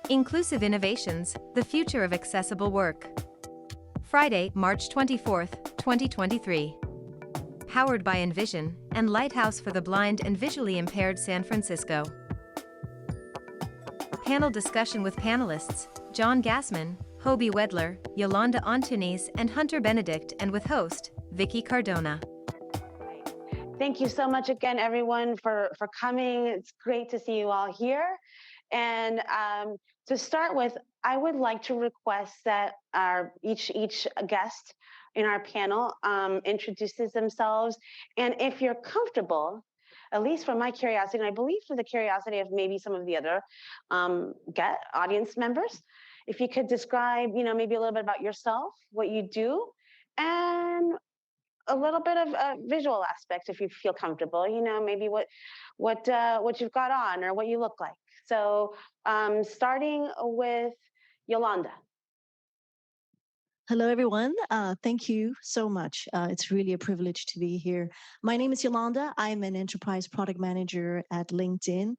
Inclusive Innovations, the Future of Accessible Work. Friday, March 24th, 2023. Powered by Envision and Lighthouse for the Blind and Visually Impaired San Francisco. Panel discussion with panelists, John Gassman, Hoby Wedler, Iolanda Antunes, and Hunter Benedict, and with host, Vicky Cardona. Thank you so much again, everyone, for coming. It's great to see you all here. And to start with, I would like to request that each guest in our panel introduces themselves. And if you're comfortable, at least for my curiosity, and I believe for the curiosity of maybe some of the other audience members, if you could describe, maybe a little bit about yourself, what you do, and a little bit of a visual aspect, if you feel comfortable, maybe what you've got on or what you look like. So starting with Iolanda. Hello, everyone. Thank you so much. It's really a privilege to be here. My name is Iolanda. I'm an enterprise product manager at LinkedIn.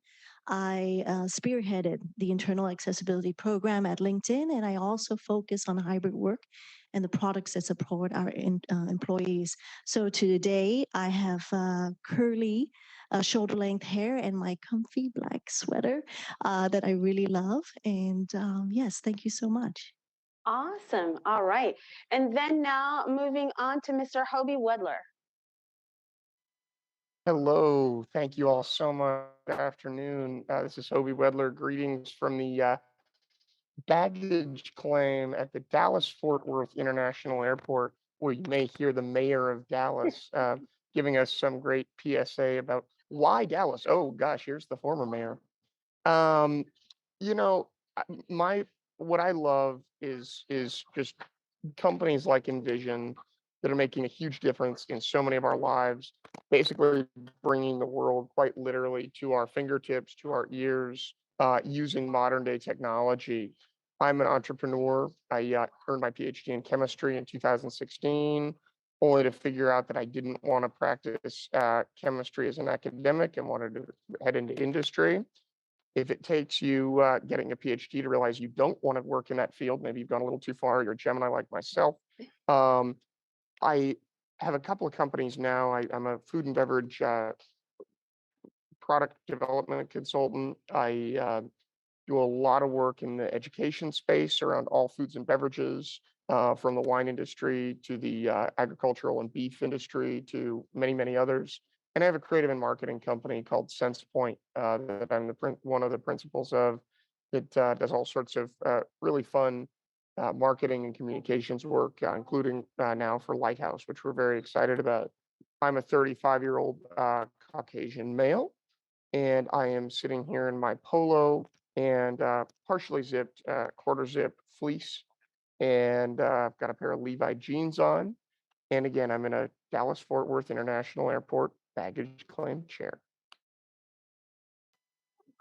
I spearheaded the internal accessibility program at LinkedIn, and I also focus on hybrid work and the products that support our employees. So today I have curly shoulder-length hair and my comfy black sweater that I really love. And yes, thank you so much. Awesome. All right. And then now moving on to Mr. Hoby Wedler. Hello. Thank you all so much. Good afternoon. This is Hoby Wedler. Greetings from the baggage claim at the Dallas-Fort Worth International Airport, where you may hear the mayor of Dallas giving us some great PSA about why Dallas. Oh gosh, here's the former mayor. What I love is just companies like Envision that are making a huge difference in so many of our lives, basically bringing the world quite literally to our fingertips, to our ears, using modern day technology. I'm an entrepreneur. I earned my PhD in chemistry in 2016, only to figure out that I didn't want to practice chemistry as an academic and wanted to head into industry. If it takes you getting a PhD to realize you don't want to work in that field, maybe you've gone a little too far, you're a Gemini like myself. I have a couple of companies now. I'm a food and beverage product development consultant. I do a lot of work in the education space around all foods and beverages, from the wine industry to the agricultural and beef industry to many, many others. And I have a creative and marketing company called SensePoint that I'm one of the principals of. It does all sorts of really fun marketing and communications work, including now for Lighthouse, which we're very excited about. I'm a 35-year-old Caucasian male, and I am sitting here in my polo and partially zipped quarter zip fleece, and I've got a pair of Levi jeans on. And again, I'm in a Dallas-Fort Worth International Airport baggage claim chair.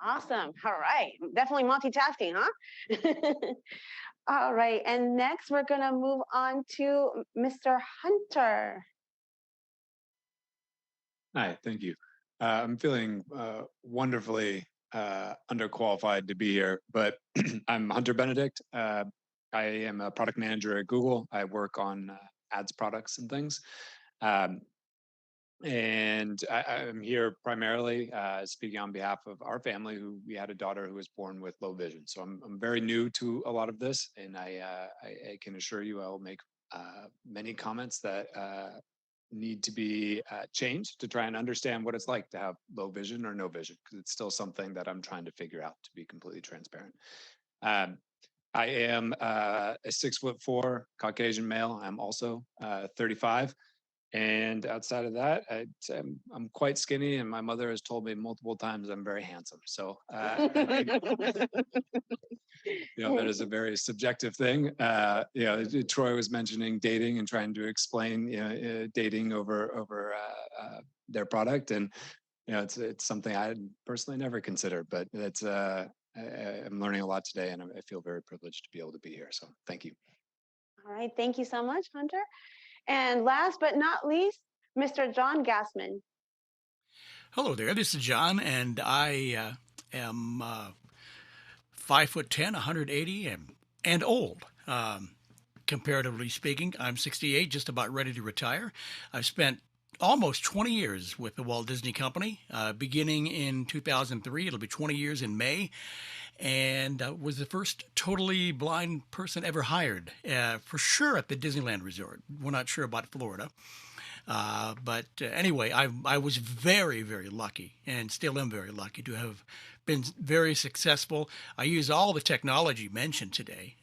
Awesome. All right. Definitely multitasking, huh? All right. And next, we're going to move on to Mr. Hunter. Hi, thank you. I'm feeling wonderfully underqualified to be here, but I'm Hunter Benedict. I am a product manager at Google. I work on ads products and things. And I'm here primarily speaking on behalf of our family. We had a daughter who was born with low vision. So I'm very new to a lot of this, and I can assure you I will make many comments that need to be changed to try and understand what it's like to have low vision or no vision, because it's still something that I'm trying to figure out, to be completely transparent. I am a 6'4" Caucasian male. I'm also 35. And outside of that, I'm quite skinny, and my mother has told me multiple times I'm very handsome. So, that is a very subjective thing. Troy was mentioning dating and trying to explain, dating over their product, and it's something I personally never considered, but it's I'm learning a lot today, and I feel very privileged to be able to be here. So, thank you. All right, thank you so much, Hunter. And last but not least, Mr. John Gassman. Hello there, this is John, and I am 5'10", 180, and old. Comparatively speaking, I'm 68, just about ready to retire. I've spent almost 20 years with the Walt Disney Company, beginning in 2003. It'll be 20 years in May, and was the first totally blind person ever hired, for sure at the Disneyland Resort. We're not sure about Florida. But anyway, I was very, very lucky and still am very lucky to have been very successful. I use all the technology mentioned today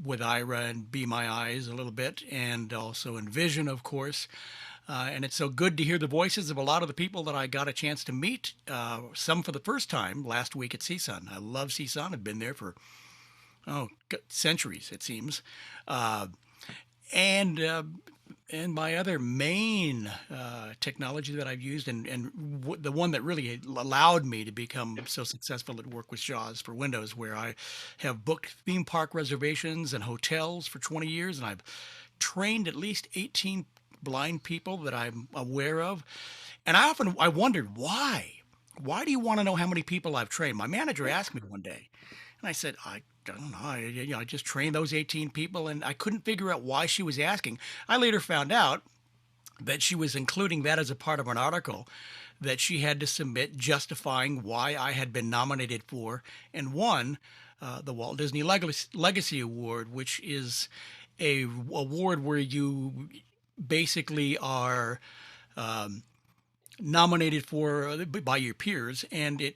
with Ira and Be My Eyes a little bit, and also Envision, of course. And it's so good to hear the voices of a lot of the people that I got a chance to meet, some for the first time last week at CSUN. I love CSUN. I've been there for, centuries, it seems. And my other main technology that I've used, and the one that really allowed me to become so successful at work, was JAWS for Windows, where I have booked theme park reservations and hotels for 20 years, and I've trained at least 18 blind people that I'm aware of. And I wondered why. Why do you want to know how many people I've trained? My manager asked me one day, and I said, I don't know. I just trained those 18 people, and I couldn't figure out why she was asking. I later found out that she was including that as a part of an article that she had to submit justifying why I had been nominated for and won the Walt Disney Legacy Award, which is a award where you basically are nominated for by your peers, and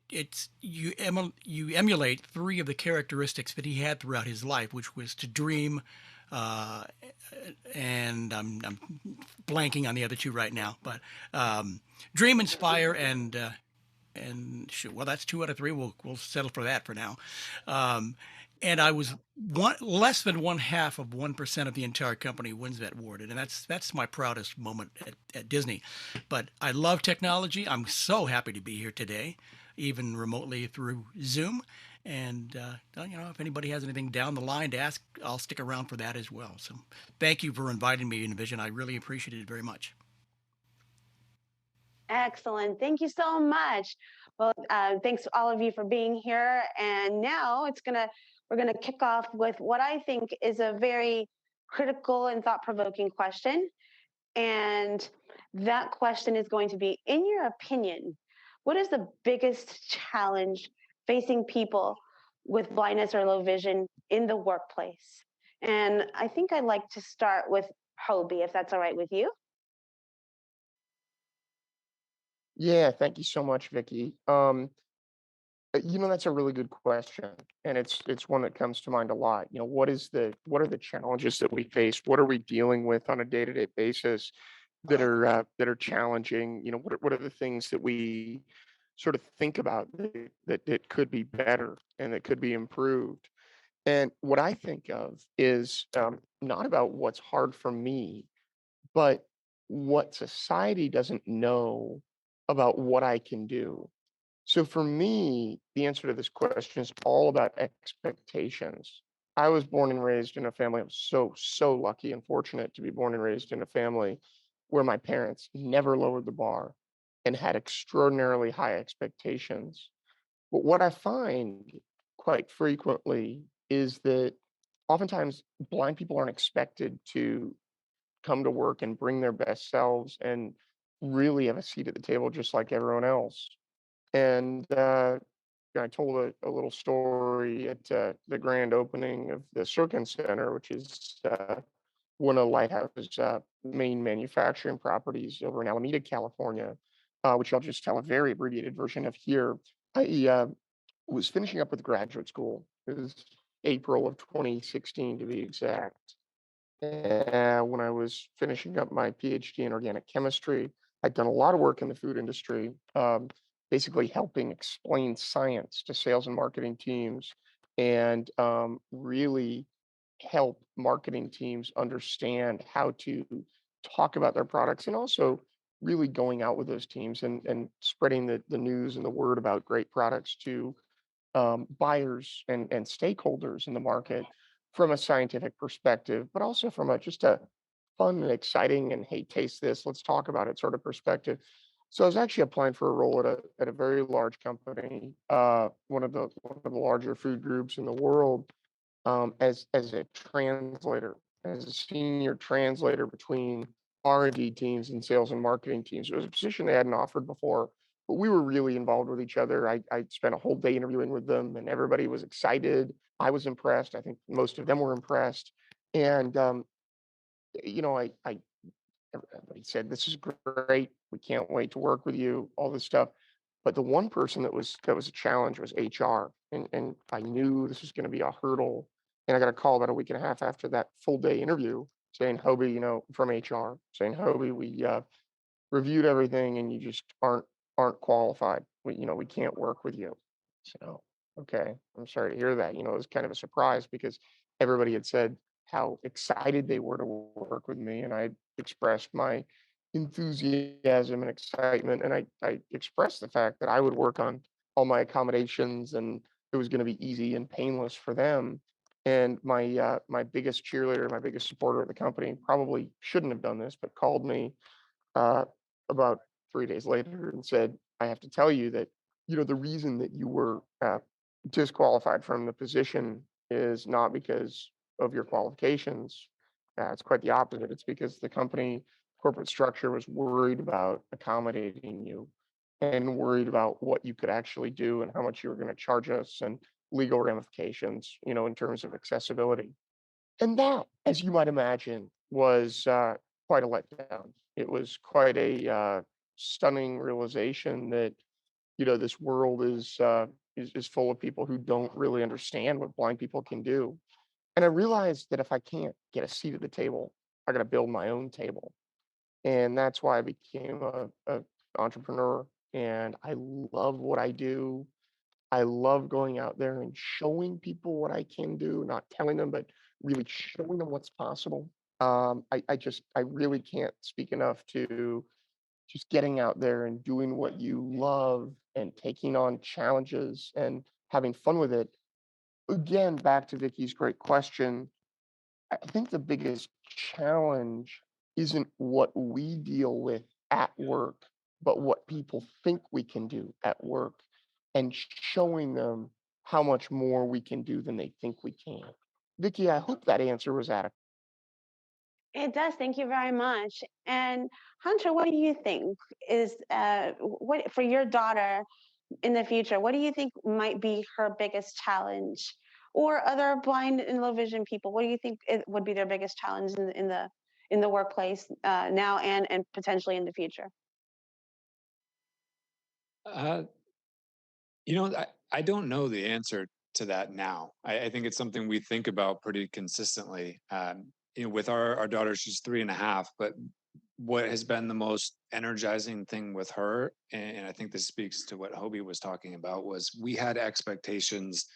you emulate three of the characteristics that he had throughout his life, which was to dream, uh, and I'm blanking on the other two right now, but dream, inspire, and shoot, well, that's two out of three. We'll settle for that for now. Um, and I was less than 1/2 of 1% of the entire company wins that award, and that's my proudest moment at Disney. But I love technology. I'm so happy to be here today, even remotely through Zoom. And if anybody has anything down the line to ask, I'll stick around for that as well. So thank you for inviting me, Envision. I really appreciate it very much. Excellent. Thank you so much. Well, thanks to all of you for being here. And now we're gonna kick off with what I think is a very critical and thought-provoking question. And that question is going to be, in your opinion, what is the biggest challenge facing people with blindness or low vision in the workplace? And I think I'd like to start with Hoby, if that's all right with you. Yeah, thank you so much, Vicky. That's a really good question, and it's one that comes to mind a lot. What are the challenges that we face? What are we dealing with on a day-to-day basis that are challenging? What are the things that we sort of think about that could be better and that could be improved? And what I think of is not about what's hard for me, but what society doesn't know about what I can do. So for me, the answer to this question is all about expectations. I was born and raised in a family. I'm so lucky and fortunate to be born and raised in a family where my parents never lowered the bar and had extraordinarily high expectations. But what I find quite frequently is that oftentimes blind people aren't expected to come to work and bring their best selves and really have a seat at the table just like everyone else. And I told a little story at the grand opening of the Circon Center, which is one of Lighthouse's main manufacturing properties over in Alameda, California, which I'll just tell a very abbreviated version of here. I was finishing up with graduate school. It was April of 2016 to be exact. When I was finishing up my PhD in organic chemistry, I'd done a lot of work in the food industry, basically helping explain science to sales and marketing teams and really help marketing teams understand how to talk about their products and also really going out with those teams and spreading the news and the word about great products to buyers and stakeholders in the market from a scientific perspective, but also from just a fun and exciting and hey, taste this, let's talk about it sort of perspective. So I was actually applying for a role at a very large company, one of the larger food groups in the world, as a translator, as a senior translator between R&D teams and sales and marketing teams. It was a position they hadn't offered before, but we were really involved with each other. I spent a whole day interviewing with them, and everybody was excited. I was impressed. I think most of them were impressed, and you know, I everybody said, "This is great. We can't wait to work with you," all this stuff. But the one person that was a challenge was HR. And I knew this was going to be a hurdle. And I got a call about a week and a half after that full day interview saying, Hoby, from HR, saying, Hoby, we reviewed everything and you just aren't qualified. We can't work with you. So, okay, I'm sorry to hear that. It was kind of a surprise because everybody had said how excited they were to work with me, and I expressed my enthusiasm and excitement, and I expressed the fact that I would work on all my accommodations, and it was going to be easy and painless for them. And my biggest cheerleader, my biggest supporter of the company, probably shouldn't have done this, but called me uh, about 3 days later and said, I have to tell you that, the reason that you were disqualified from the position is not because of your qualifications. It's quite the opposite. It's because the company corporate structure was worried about accommodating you and worried about what you could actually do and how much you were going to charge us and legal ramifications, in terms of accessibility. And that, as you might imagine, was quite a letdown. It was quite a stunning realization that this world is full of people who don't really understand what blind people can do. And I realized that if I can't get a seat at the table, I got to build my own table. And that's why I became a entrepreneur. And I love what I do. I love going out there and showing people what I can do, not telling them, but really showing them what's possible. I really can't speak enough to just getting out there and doing what you love and taking on challenges and having fun with it. Again, back to Vicky's great question, I think the biggest challenge isn't what we deal with at work, but what people think we can do at work and showing them how much more we can do than they think we can. Vicky, I hope that answer was adequate. It does. Thank you very much. And Hunter, what do you think is what for your daughter in the future? What do you think might be her biggest challenge, or other blind and low vision people? What do you think would be their biggest challenge in the workplace now and potentially in the future? Uh, I don't know the answer to that now. I think it's something we think about pretty consistently. With our daughter, she's 3.5, but what has been the most energizing thing with her, and I think this speaks to what Hoby was talking about, was we had expectations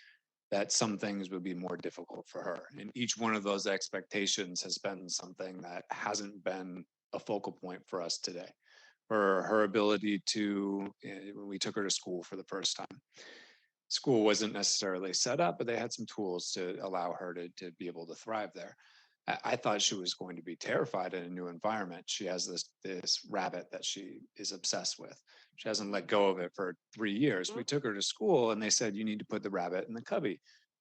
that some things would be more difficult for her. And each one of those expectations has been something that hasn't been a focal point for us today. Her ability to, when we took her to school for the first time, school wasn't necessarily set up, but they had some tools to allow her to be able to thrive there. I thought she was going to be terrified in a new environment. She has this rabbit that she is obsessed with. She hasn't let go of it for 3 years. We took her to school and they said, you need to put the rabbit in the cubby.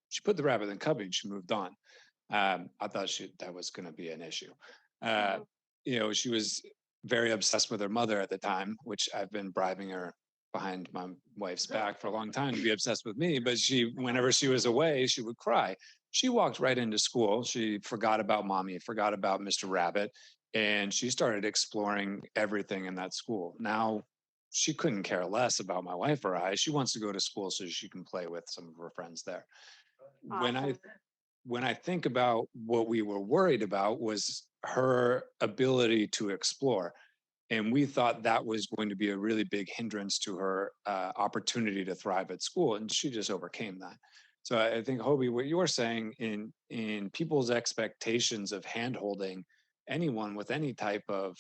She put the rabbit in the cubby and she moved on. I thought that was going to be an issue. She was very obsessed with her mother at the time, which I've been bribing her behind my wife's back for a long time to be obsessed with me. But whenever she was away, she would cry. She walked right into school. She forgot about mommy, forgot about Mr. Rabbit, and she started exploring everything in that school. Now she couldn't care less about my wife or I. She wants to go to school so she can play with some of her friends there. Awesome. When I think about what we were worried about was her ability to explore. And we thought that was going to be a really big hindrance to her opportunity to thrive at school. And she just overcame that. So I think, Hoby, what you're saying in people's expectations of handholding anyone with any type of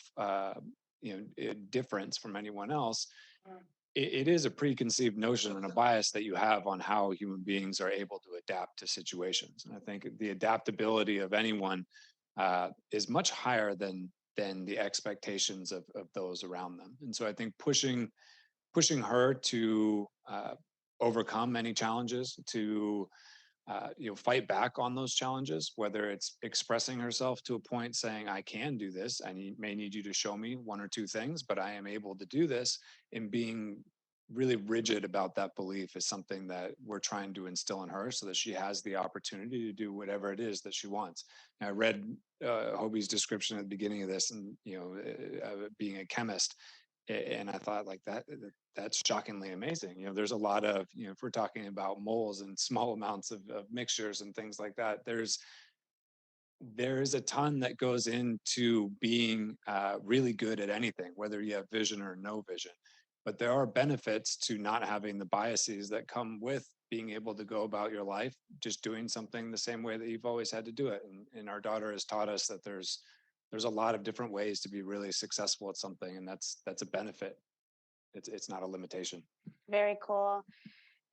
difference from anyone else, it is a preconceived notion and a bias that you have on how human beings are able to adapt to situations. And I think the adaptability of anyone is much higher than than the expectations of those around them. And so I think pushing her to overcome any challenges, to fight back on those challenges, whether it's expressing herself to a point saying, I can do this, may need you to show me one or two things, but I am able to do this, and being really rigid about that belief is something that we're trying to instill in her so that she has the opportunity to do whatever it is that she wants. And I read Hoby's description at the beginning of this, and being a chemist, and I thought, like, that's shockingly amazing. There's a lot of, if we're talking about moles and small amounts of mixtures and things like that, there's a ton that goes into being really good at anything, whether you have vision or no vision. But there are benefits to not having the biases that come with being able to go about your life just doing something the same way that you've always had to do it. And our daughter has taught us that there's a lot of different ways to be really successful at something, and that's a benefit. It's not a limitation. Very cool.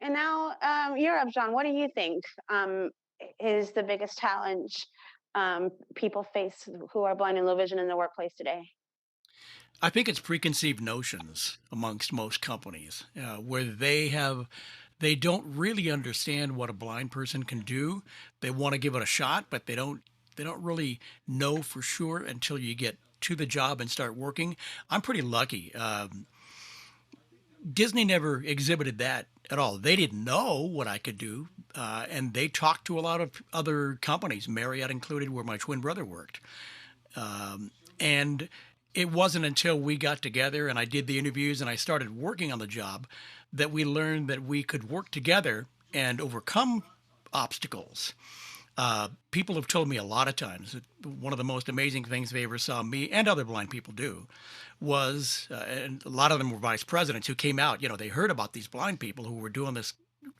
And now you're up, John. What do you think is the biggest challenge people face who are blind and low vision in the workplace today? I think it's preconceived notions amongst most companies, where they don't really understand what a blind person can do. They want to give it a shot, but they don't really know for sure until you get to the job and start working. I'm pretty lucky. Disney never exhibited that at all. They didn't know what I could do, and they talked to a lot of other companies, Marriott included, where my twin brother worked. And it wasn't until we got together and I did the interviews and I started working on the job that we learned that we could work together and overcome obstacles. People have told me a lot of times that one of the most amazing things they ever saw me and other blind people do was, and a lot of them were vice presidents who came out, they heard about these blind people who were doing this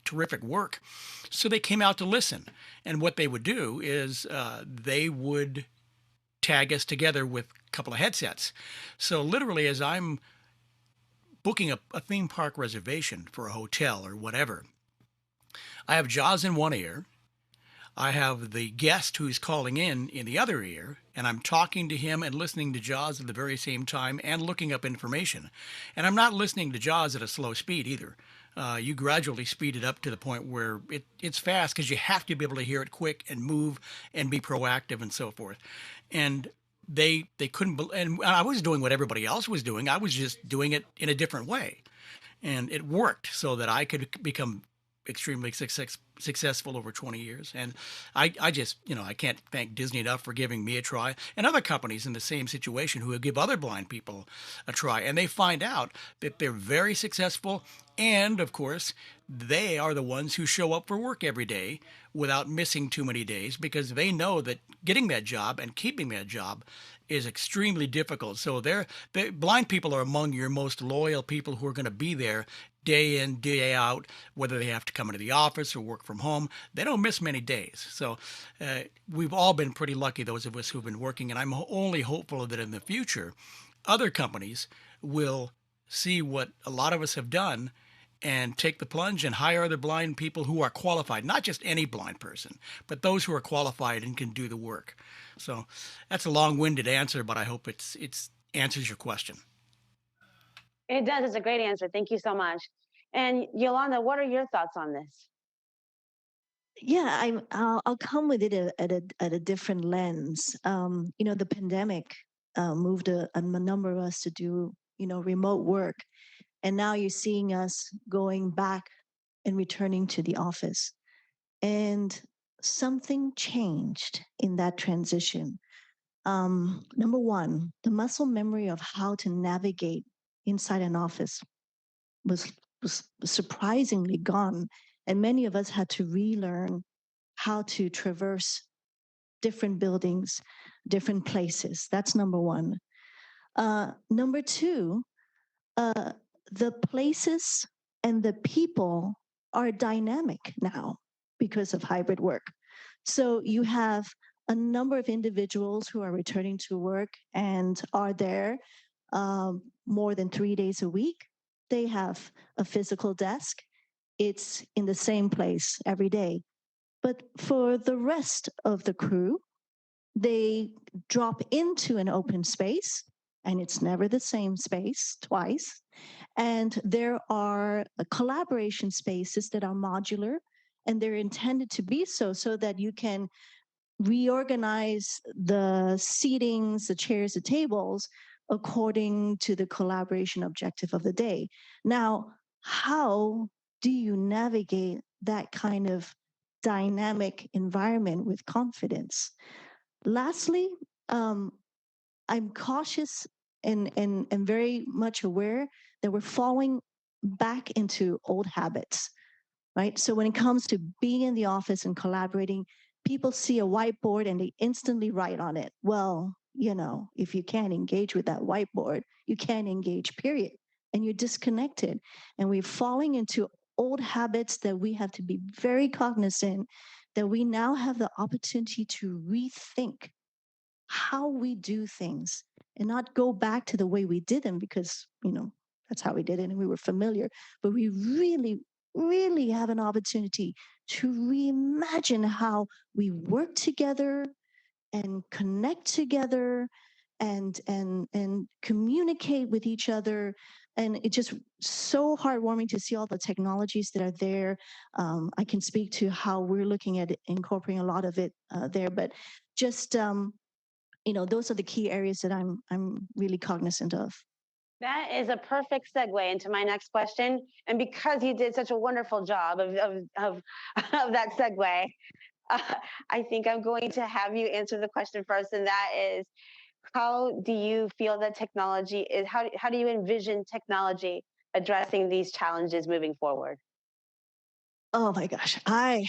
terrific work. So they came out to listen. And what they would do is they would tag us together with a couple of headsets. So literally, as I'm booking a theme park reservation for a hotel or whatever, I have JAWS in one ear, I have the guest who's calling in the other ear, and I'm talking to him and listening to JAWS at the very same time and looking up information. And I'm not listening to JAWS at a slow speed either. You gradually speed it up to the point where it's fast because you have to be able to hear it quick and move and be proactive and so forth. And they couldn't, and I was doing what everybody else was doing. I was just doing it in a different way. And it worked so that I could become extremely successful over 20 years. And I just, I can't thank Disney enough for giving me a try, and other companies in the same situation who give other blind people a try. And they find out that they're very successful. And of course, they are the ones who show up for work every day without missing too many days, because they know that getting that job and keeping that job is extremely difficult. So blind people are among your most loyal people who are going to be there day in, day out, whether they have to come into the office or work from home. They don't miss many days. So we've all been pretty lucky, those of us who've been working, and I'm only hopeful that in the future, other companies will see what a lot of us have done and take the plunge and hire other blind people who are qualified, not just any blind person, but those who are qualified and can do the work. So that's a long-winded answer, but I hope it answers your question. It does. It's a great answer. Thank you so much. And Iolanda, what are your thoughts on this? Yeah, I'll come with it at a different lens. The pandemic moved a number of us to do remote work, and now you're seeing us going back and returning to the office, and something changed in that transition. Number one, the muscle memory of how to navigate inside an office was surprisingly gone, and many of us had to relearn how to traverse different buildings, different places. That's number one. Number two, the places and the people are dynamic now because of hybrid work. So you have a number of individuals who are returning to work and are there more than 3 days a week. They have a physical desk. It's in the same place every day. But for the rest of the crew, they drop into an open space, and it's never the same space twice. And there are collaboration spaces that are modular, and they're intended to be so that you can reorganize the seatings, the chairs, the tables according to the collaboration objective of the day. Now, how do you navigate that kind of dynamic environment with confidence? Lastly, um, I'm cautious and very much aware that we're falling back into old habits, right? So when it comes to being in the office and collaborating, people see a whiteboard and they instantly write on it. Well, if you can't engage with that whiteboard, you can't engage, period. And you're disconnected. And we're falling into old habits that we have to be very cognizant that we now have the opportunity to rethink how we do things and not go back to the way we did them because, that's how we did it and we were familiar. But we really, really have an opportunity to reimagine how we work together and connect together and communicate with each other. And it's just so heartwarming to see all the technologies that are there. I can speak to how we're looking at incorporating a lot of it there, but just those are the key areas that I'm really cognizant of. That is a perfect segue into my next question. And because you did such a wonderful job of that segue, I think I'm going to have you answer the question first. And that is, how do you feel that technology is, how do you envision technology addressing these challenges moving forward? Oh my gosh, how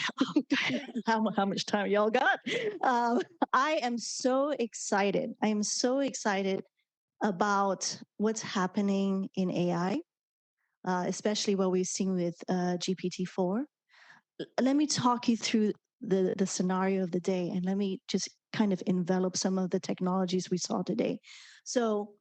much time y'all got? I am so excited. I am so excited about what's happening in AI, especially what we've seen with GPT-4. Let me talk you through the scenario of the day, and let me just kind of envelop some of the technologies we saw today. So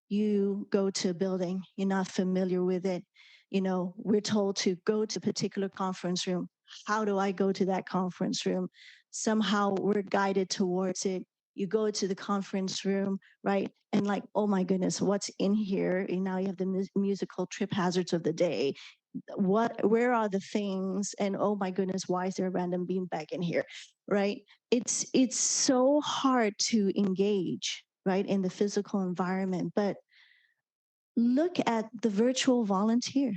you go to a building, you're not familiar with it. We're told to go to a particular conference room. How do I go to that conference room? Somehow we're guided towards it. You go to the conference room, right? And like, oh my goodness, what's in here? And now you have the musical trip hazards of the day. Where are the things? And oh my goodness, why is there a random beanbag in here? Right? It's so hard to engage, right, in the physical environment. But look at the virtual volunteer,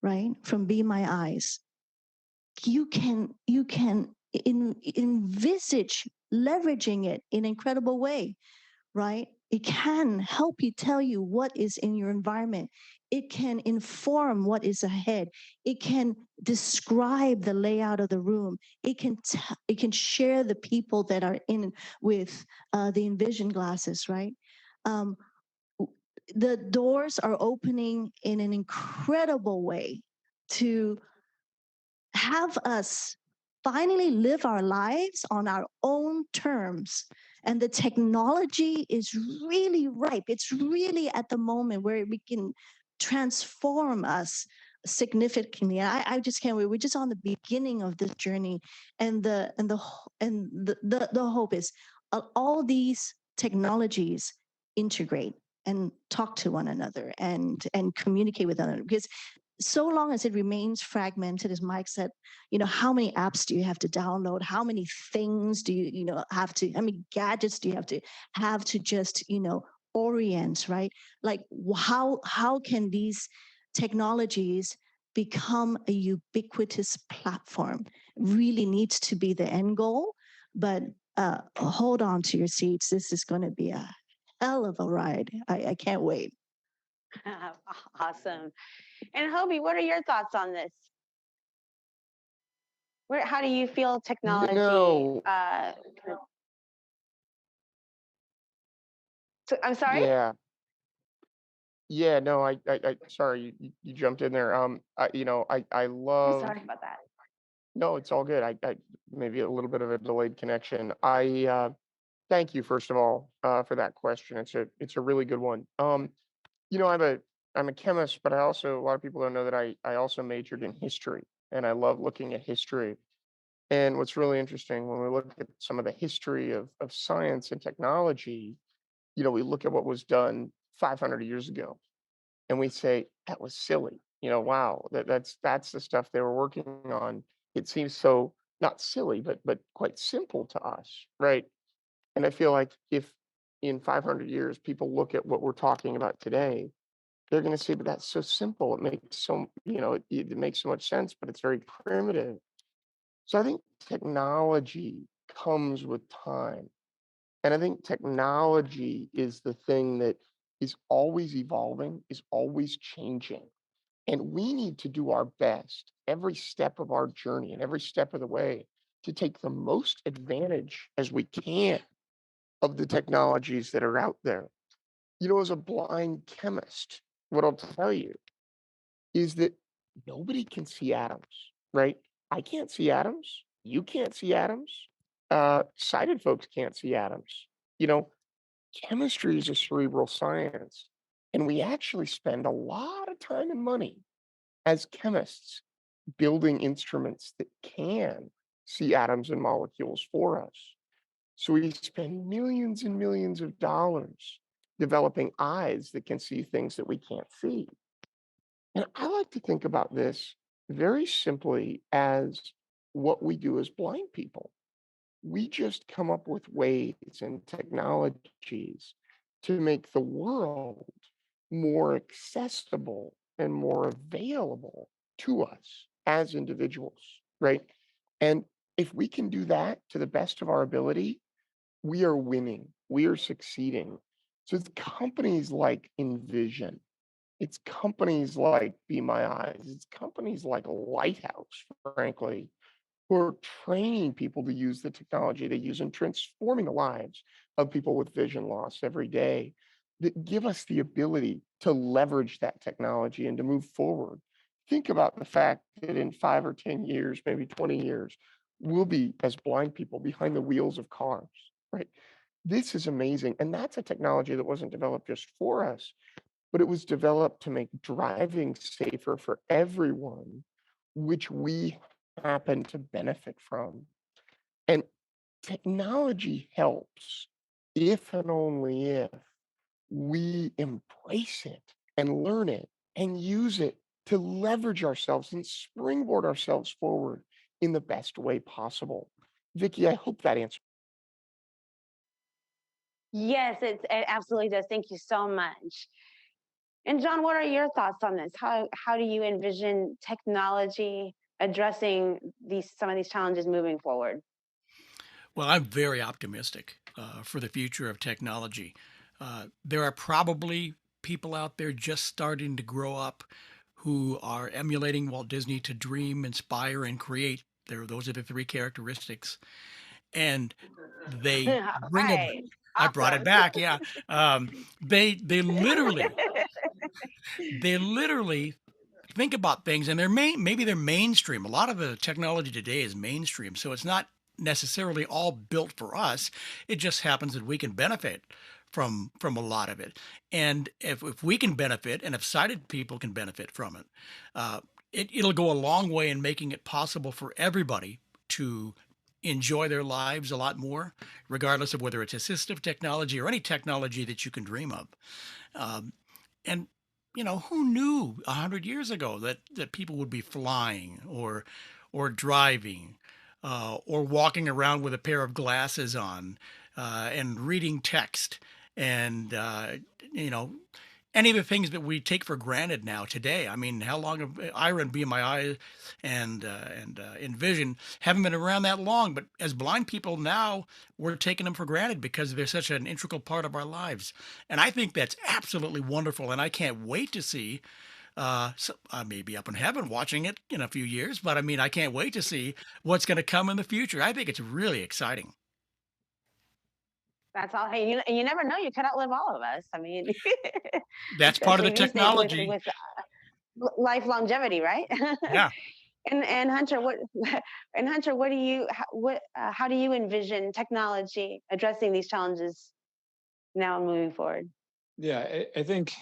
right? From Be My Eyes. You can envisage leveraging it in an incredible way, right? It can help you tell you what is in your environment. It can inform what is ahead. It can describe the layout of the room. It can share the people that are in with the Envision glasses, right? The doors are opening in an incredible way to have us finally live our lives on our own terms. And the technology is really ripe. It's really at the moment where we can transform us significantly. I just can't wait. We're just on the beginning of this journey, and the hope is all these technologies integrate and talk to one another and communicate with one another, because so long as it remains fragmented, as Mike said, how many apps do you have to download? How many things do you have to, how many gadgets do you have to just, orient, right? Like how can these technologies become a ubiquitous platform? Really needs to be the end goal, but hold on to your seats. This is going to be a hell of a ride. I can't wait. Awesome. And Hoby, what are your thoughts on this? How do you feel technology? I'm sorry? Yeah, no, I sorry, you jumped in there. I I'm love. sorry about that. No, it's all good. I maybe a little bit of a delayed connection. Thank you, first of all, for that question. It's a really good one. I'm a chemist, but a lot of people don't know that I also majored in history, and I love looking at history. And what's really interesting when we look at some of the history of science and technology, we look at what was done 500 years ago and we say that was silly. Wow, that's the stuff they were working on. It seems so not silly, but quite simple to us, right? And I feel like if in 500 years people look at what we're talking about today, they're going to say, but that's so simple. It makes it makes so much sense, but it's very primitive. So I think technology comes with time. And I think technology is the thing that is always evolving, is always changing. And we need to do our best every step of our journey and every step of the way to take the most advantage as we can of the technologies that are out there. As a blind chemist, what I'll tell you is that nobody can see atoms, right? I can't see atoms. You can't see atoms. Sighted folks can't see atoms. You know, Chemistry is a cerebral science, and we actually spend a lot of time and money as chemists building instruments that can see atoms and molecules for us. So we spend millions and millions of dollars developing eyes that can see things that we can't see. And I like to think about this very simply as what we do as blind people. We just come up with ways and technologies to make the world more accessible and more available to us as individuals, right? And if we can do that to the best of our ability, we are winning, we are succeeding. So it's companies like Envision, it's companies like Be My Eyes, it's companies like Lighthouse, frankly, who are training people to use the technology they use and transforming the lives of people with vision loss every day that give us the ability to leverage that technology and to move forward. Think about the fact that in 5 or 10 years, maybe 20 years, we'll be, as blind people, behind the wheels of cars, right? This is amazing. And that's a technology that wasn't developed just for us, but it was developed to make driving safer for everyone, which we happen to benefit from. And technology helps if and only if we embrace it and learn it and use it to leverage ourselves and springboard ourselves forward in the best way possible. Vicky, I hope that answers. Yes, it absolutely does. Thank you so much. And John, what are your thoughts on this? How do you envision technology addressing some of these challenges moving forward? Well, I'm very optimistic for the future of technology. There are probably people out there just starting to grow up who are emulating Walt Disney to dream, inspire, and create. Those are the three characteristics, and they All bring it. right. I brought it Awesome. back. Yeah, they literally think about things, and maybe they're mainstream. A lot of the technology today is mainstream, so it's not necessarily all built for us. It just happens that we can benefit from a lot of it. And if we can benefit, and if sighted people can benefit from it, uh, it'll go a long way in making it possible for everybody to enjoy their lives a lot more, regardless of whether it's assistive technology or any technology that you can dream of. Um, and who knew 100 years ago that people would be flying or driving or walking around with a pair of glasses on and reading text and you know any of the things that we take for granted now today. I mean, how long have Ira and Be My Eye and Envision haven't been around that long? But as blind people now, we're taking them for granted because they're such an integral part of our lives. And I think that's absolutely wonderful. And I can't wait to see. So I may be up in heaven watching it in a few years, but I mean, I can't wait to see what's going to come in the future. I think it's really exciting. That's all. Hey, you never know. You could outlive all of us. I mean, That's part of the especially these days technology. with life longevity, right? Yeah. And Hunter, what do you how do you envision technology addressing these challenges now and moving forward? Yeah, I think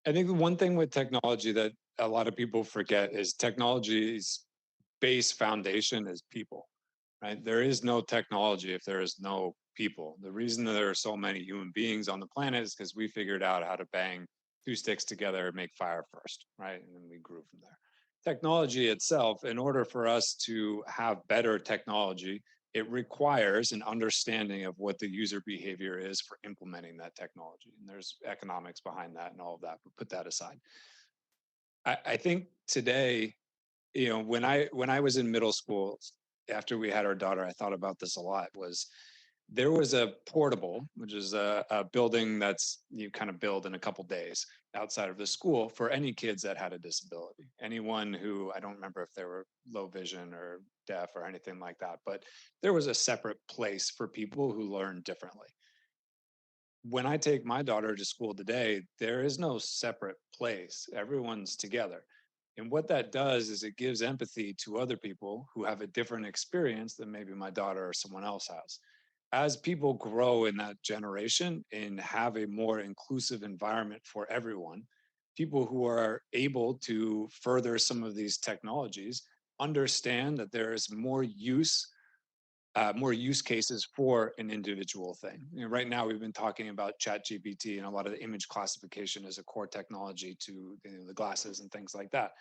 the one thing with technology that a lot of people forget is technology is base foundation is people, right? There is no technology if there is no people. The reason that there are so many human beings on the planet is because we figured out how to bang two sticks together and make fire first, right? And then we grew from there. Technology itself, in order for us to have better technology, it requires an understanding of what the user behavior is for implementing that technology. And there's economics behind that and all of that, but put that aside. I think today, when I was in middle school, after we had our daughter, I thought about this a lot, there was a portable, which is a building that's you kind of build in a couple days outside of the school for any kids that had a disability. Anyone who, I don't remember if they were low vision or deaf or anything like that, but there was a separate place for people who learn differently. When I take my daughter to school today, there is no separate place. Everyone's together. And what that does is it gives empathy to other people who have a different experience than maybe my daughter or someone else has. As people grow in that generation and have a more inclusive environment for everyone, people who are able to further some of these technologies understand that there is more use cases for an individual thing. Right now, we've been talking about ChatGPT and a lot of the image classification as a core technology to the glasses and things like that.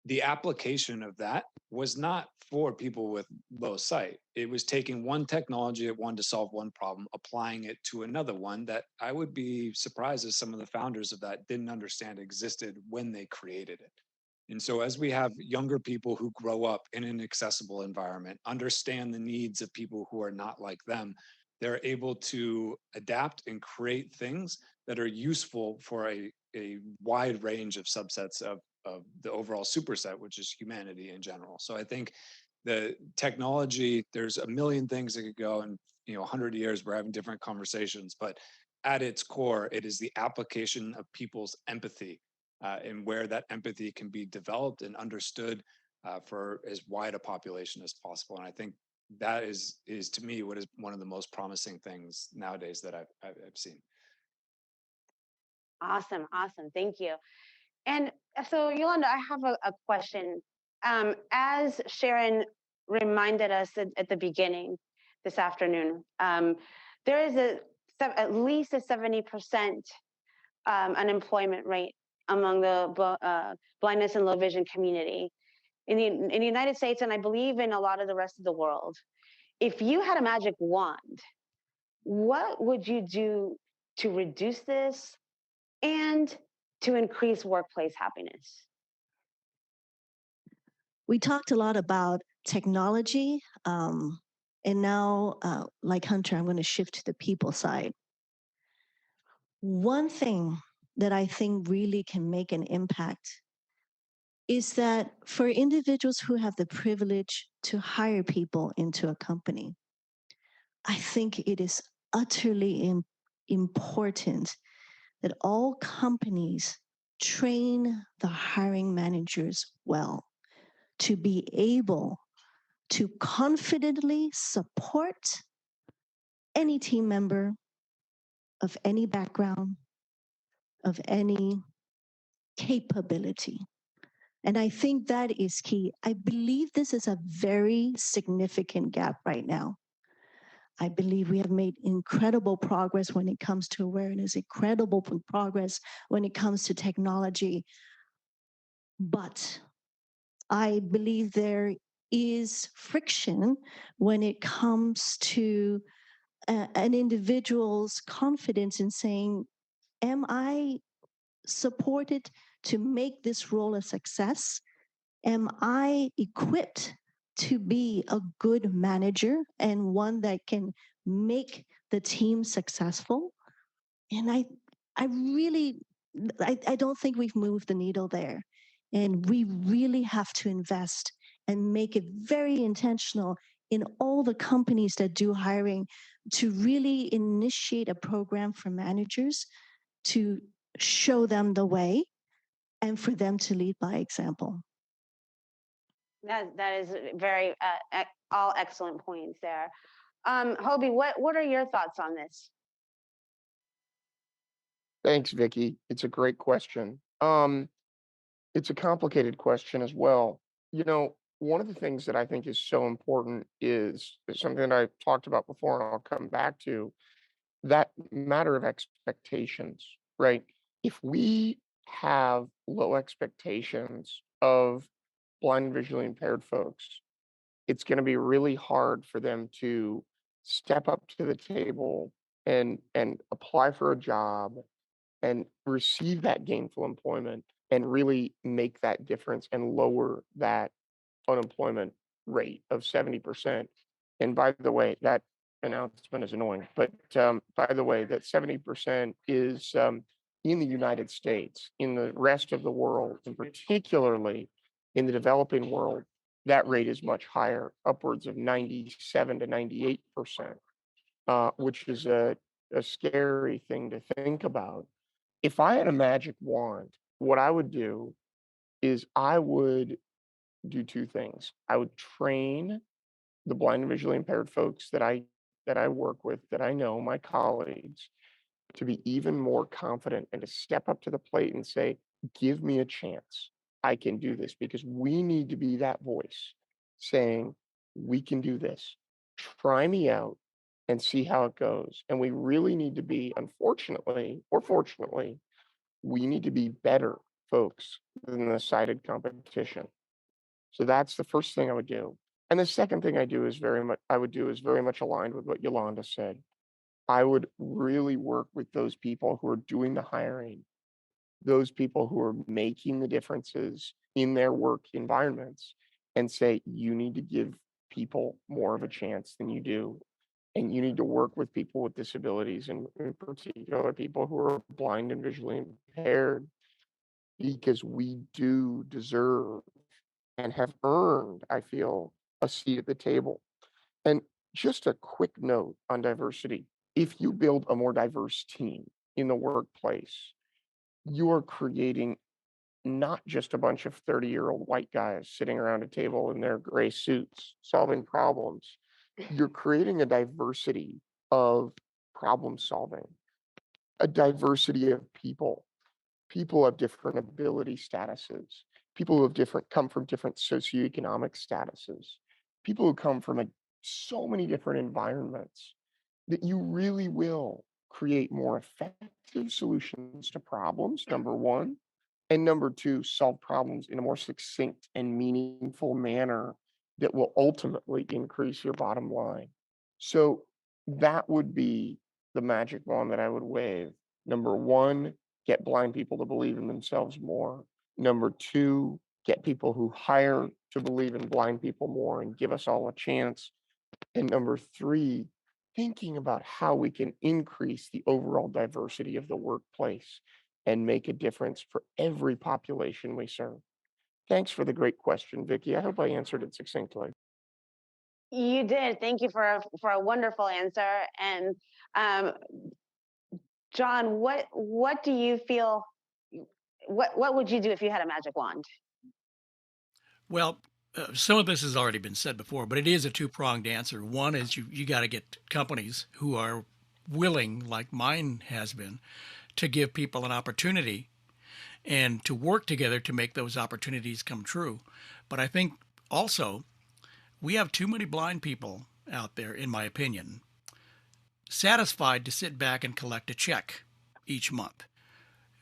The application of that was not for people with low sight. It was taking one technology at one to solve one problem, applying it to another one that I would be surprised if some of the founders of that didn't understand existed when they created it. And so as we have younger people who grow up in an accessible environment, understand the needs of people who are not like them, they're able to adapt and create things that are useful for a wide range of subsets of the overall superset, which is humanity in general. So I think the technology, there's a million things that could go, and 100 years we're having different conversations, but at its core, it is the application of people's empathy and where that empathy can be developed and understood for as wide a population as possible. And I think that is to me what is one of the most promising things nowadays that I've seen. Awesome, awesome. Thank you. And so, Yolanda, I have a question. As Sharon reminded us at the beginning this afternoon, there is at least a 70% unemployment rate among the blindness and low vision community in the United States, and I believe in a lot of the rest of the world. If you had a magic wand, what would you do to reduce this and to increase workplace happiness? We talked a lot about technology, and now, like Hunter, I'm going to shift to the people side. One thing that I think really can make an impact is that for individuals who have the privilege to hire people into a company, I think it is utterly important that all companies train the hiring managers well to be able to confidently support any team member of any background, of any capability. And I think that is key. I believe this is a very significant gap right now. I believe we have made incredible progress when it comes to awareness, incredible progress when it comes to technology. But I believe there is friction when it comes to an individual's confidence in saying, am I supported to make this role a success? Am I equipped to be a good manager and one that can make the team successful? And I don't think we've moved the needle there. And we really have to invest and make it very intentional in all the companies that do hiring to really initiate a program for managers to show them the way and for them to lead by example. That is very all excellent points there. Hoby, what are your thoughts on this? Thanks, Vicky. It's a great question. It's a complicated question as well. You know, one of the things that I think is so important is something that I've talked about before, and I'll come back to that matter of expectations, right? If we have low expectations of blind and visually impaired folks, it's going to be really hard for them to step up to the table and apply for a job and receive that gainful employment and really make that difference and lower that unemployment rate of 70%. And by the way, that announcement is annoying, but by the way, that 70% is in the United States. In the rest of the world, and particularly in the developing world, that rate is much higher, upwards of 97 to 98%, which is a scary thing to think about. If I had a magic wand, what I would do is I would do two things. I would train the blind and visually impaired folks that I work with, that I know, my colleagues, to be even more confident and to step up to the plate and say, give me a chance. I can do this, because we need to be that voice saying, we can do this. Try me out and see how it goes. And we really need to be, unfortunately or fortunately, we need to be better folks than the cited competition. So that's the first thing I would do. And the second thing I would do is very much aligned with what Yolanda said. I would really work with those people who are doing the hiring, those people who are making the differences in their work environments, and say, you need to give people more of a chance than you do. And you need to work with people with disabilities, and in particular, people who are blind and visually impaired, because we do deserve and have earned, I feel, a seat at the table. And just a quick note on diversity. If you build a more diverse team in the workplace, you are creating not just a bunch of 30-year-old white guys sitting around a table in their gray suits solving problems. You're creating a diversity of problem solving, a diversity of people. People of different ability statuses, people who have come from different socioeconomic statuses, people who come from so many different environments, that you really will create more effective solutions to problems, number one, and number two, solve problems in a more succinct and meaningful manner that will ultimately increase your bottom line. So that would be the magic wand that I would wave. Number one, get blind people to believe in themselves more. Number two, get people who hire to believe in blind people more and give us all a chance. And number three, thinking about how we can increase the overall diversity of the workplace and make a difference for every population we serve. Thanks for the great question, Vicky. I hope I answered it succinctly. You did. Thank you for a wonderful answer. And John, what do you feel? What would you do if you had a magic wand? Well, some of this has already been said before, but it is a two-pronged answer. One is you got to get companies who are willing, like mine has been, to give people an opportunity and to work together to make those opportunities come true. But I think also we have too many blind people out there, in my opinion, satisfied to sit back and collect a check each month,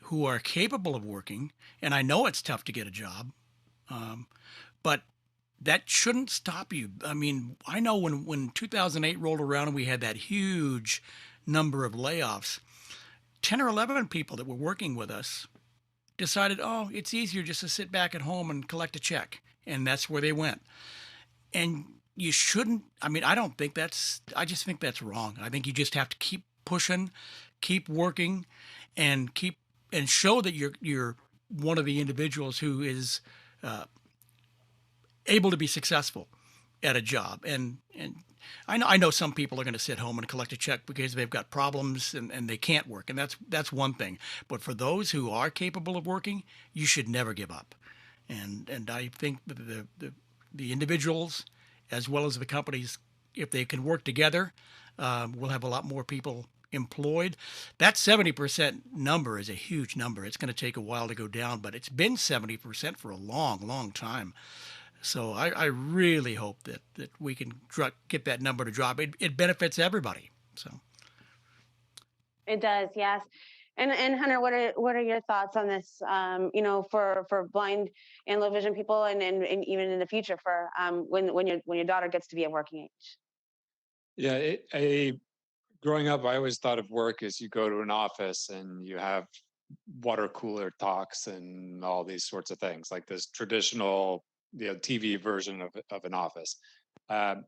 who are capable of working. And I know it's tough to get a job, but that shouldn't stop you. I mean, I know when 2008 rolled around and we had that huge number of layoffs, 10 or 11 people that were working with us decided, oh, it's easier just to sit back at home and collect a check. And that's where they went. And you shouldn't, I mean, I just think that's wrong. I think you just have to keep pushing, keep working, and show that you're one of the individuals who is able to be successful at a job. And I know some people are going to sit home and collect a check because they've got problems and they can't work. And that's one thing. But for those who are capable of working, you should never give up. And I think that the individuals, as well as the companies, if they can work together, we'll have a lot more people employed. That 70% number is a huge number. It's going to take a while to go down, but it's been 70% for a long, long time. So I really hope that we can get that number to drop. It benefits everybody. So It does, yes. And Hunter, what are your thoughts on this? For blind and low vision people, and even in the future for when your daughter gets to be a working age. Yeah, growing up, I always thought of work as you go to an office and you have water cooler talks and all these sorts of things, like this traditional, TV version of an office. Um,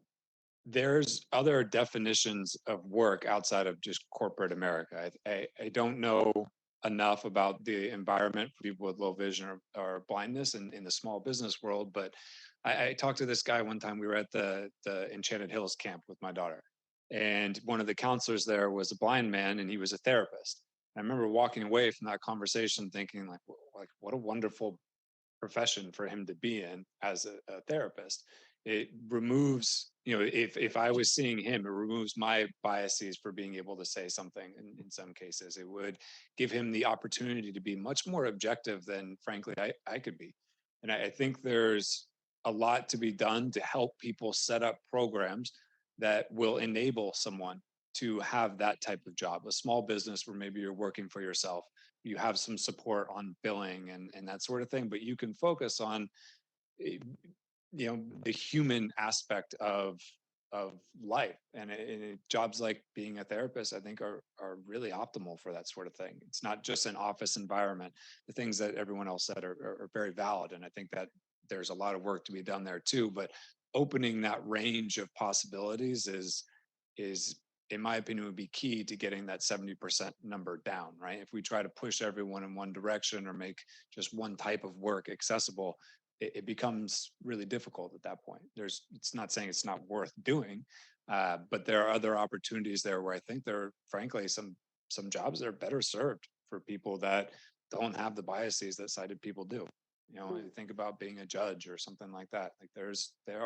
there's other definitions of work outside of just corporate America. I don't know enough about the environment for people with low vision or blindness in the small business world, but I talked to this guy one time. We were at the Enchanted Hills camp with my daughter, and one of the counselors there was a blind man, and he was a therapist. I remember walking away from that conversation thinking, like what a wonderful profession for him to be in as a therapist. It removes, if I was seeing him, it removes my biases for being able to say something. In some cases, it would give him the opportunity to be much more objective than, frankly, I could be. And I think there's a lot to be done to help people set up programs that will enable someone to have that type of job, a small business where maybe you're working for yourself, you have some support on billing and that sort of thing, but you can focus on eh, the human aspect of life, and jobs like being a therapist, I think, are really optimal for that sort of thing. It's not just an office environment. The things that everyone else said are very valid, and I think that there's a lot of work to be done there too, but opening that range of possibilities is in my opinion would be key to getting that 70% number down, right? If we try to push everyone in one direction or make just one type of work accessible, it becomes really difficult at that point. It's not saying it's not worth doing, but there are other opportunities there where I think there are, frankly, some jobs that are better served for people that don't have the biases that sighted people do. Think about being a judge or something like that. Like there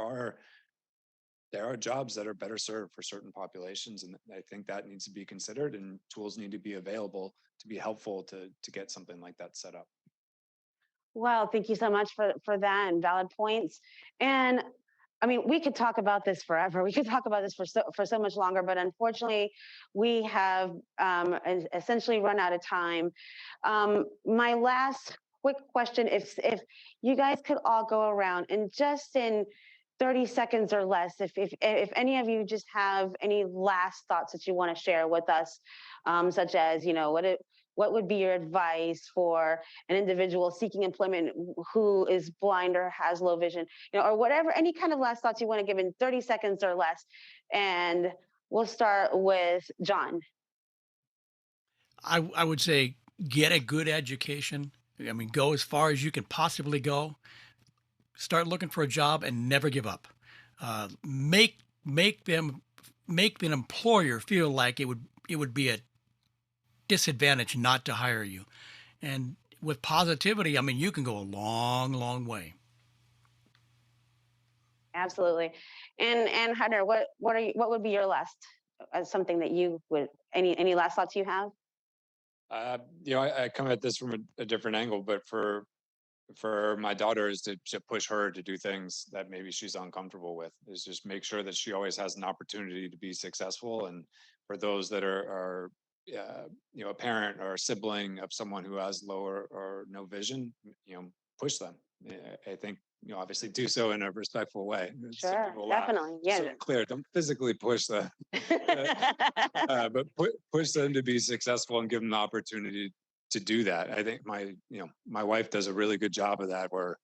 are jobs that are better served for certain populations, and I think that needs to be considered, and tools need to be available to be helpful to get something like that set up. Well, thank you so much for that and valid points. And I mean, we could talk about this forever. We could talk about this for so much longer, but unfortunately, we have essentially run out of time. My last quick question: if you guys could all go around and just in 30 seconds or less, if any of you just have any last thoughts that you want to share with us, such as what would be your advice for an individual seeking employment who is blind or has low vision, or whatever, any kind of last thoughts you want to give in 30 seconds or less. And we'll start with John. I would say get a good education. I mean, go as far as you can possibly go. Start looking for a job and never give up. Make the employer feel like it would be a disadvantage not to hire you. And with positivity, I mean, you can go a long, long way. Absolutely. And Hunter, what would be your last something that you would, any last thoughts you have? I come at this from a different angle, but for my daughter is to push her to do things that maybe she's uncomfortable with, is just make sure that she always has an opportunity to be successful. And for those that are a parent or a sibling of someone who has lower or no vision, push them. I think, obviously do so in a respectful way. Sure, definitely. Yeah. So clear. Don't physically push them, but push them to be successful and give them the opportunity to do that. I think my wife does a really good job of that, where,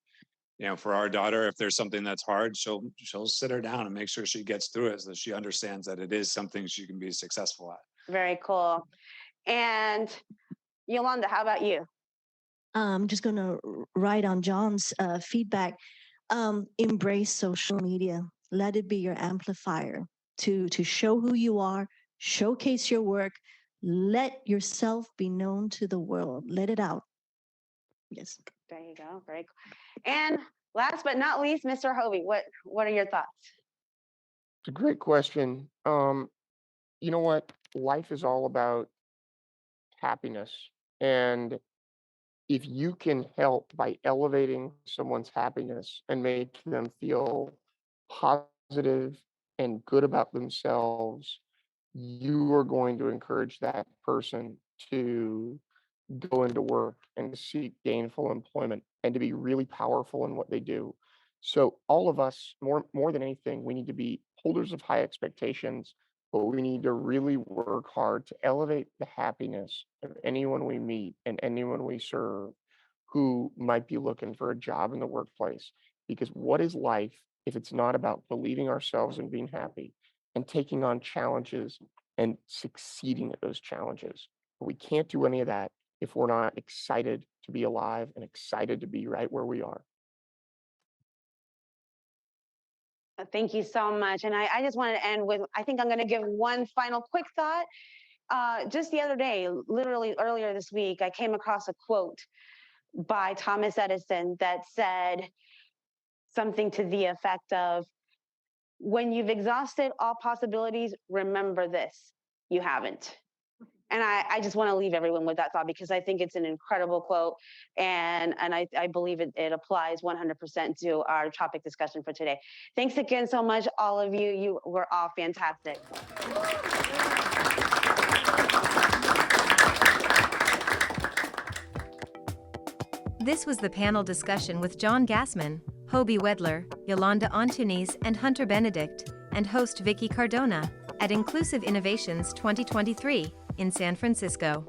for our daughter, if there's something that's hard, she'll sit her down and make sure she gets through it so that she understands that it is something she can be successful at. Very cool. And Iolanda, how about you? I'm just going to write on John's feedback. Embrace social media. Let it be your amplifier to show who you are, showcase your work, let yourself be known to the world. Let it out. Yes. There you go. Very cool. And last but not least, Mr. Hoby, what are your thoughts? It's a great question. You know what? Life is all about happiness. And if you can help by elevating someone's happiness and make them feel positive and good about themselves, you are going to encourage that person to go into work and to seek gainful employment and to be really powerful in what they do. So all of us, more than anything, we need to be holders of high expectations, but we need to really work hard to elevate the happiness of anyone we meet and anyone we serve who might be looking for a job in the workplace. Because what is life if it's not about believing ourselves and being happy and taking on challenges and succeeding at those challenges? But we can't do any of that if we're not excited to be alive and excited to be right where we are. Thank you so much. And I just wanted to end with, I think I'm going to give one final quick thought. Just the other day, literally earlier this week, I came across a quote by Thomas Edison that said something to the effect of, when you've exhausted all possibilities, remember this, you haven't. And I just want to leave everyone with that thought, because I think it's an incredible quote. And I believe it applies 100% to our topic discussion for today. Thanks again so much, all of you. You were all fantastic. This was the panel discussion with John Gassman, Hoby Wedler, Iolanda Antunes, and Hunter Benedict, and host Vicky Cardona, at Inclusive Innovations 2023 in San Francisco.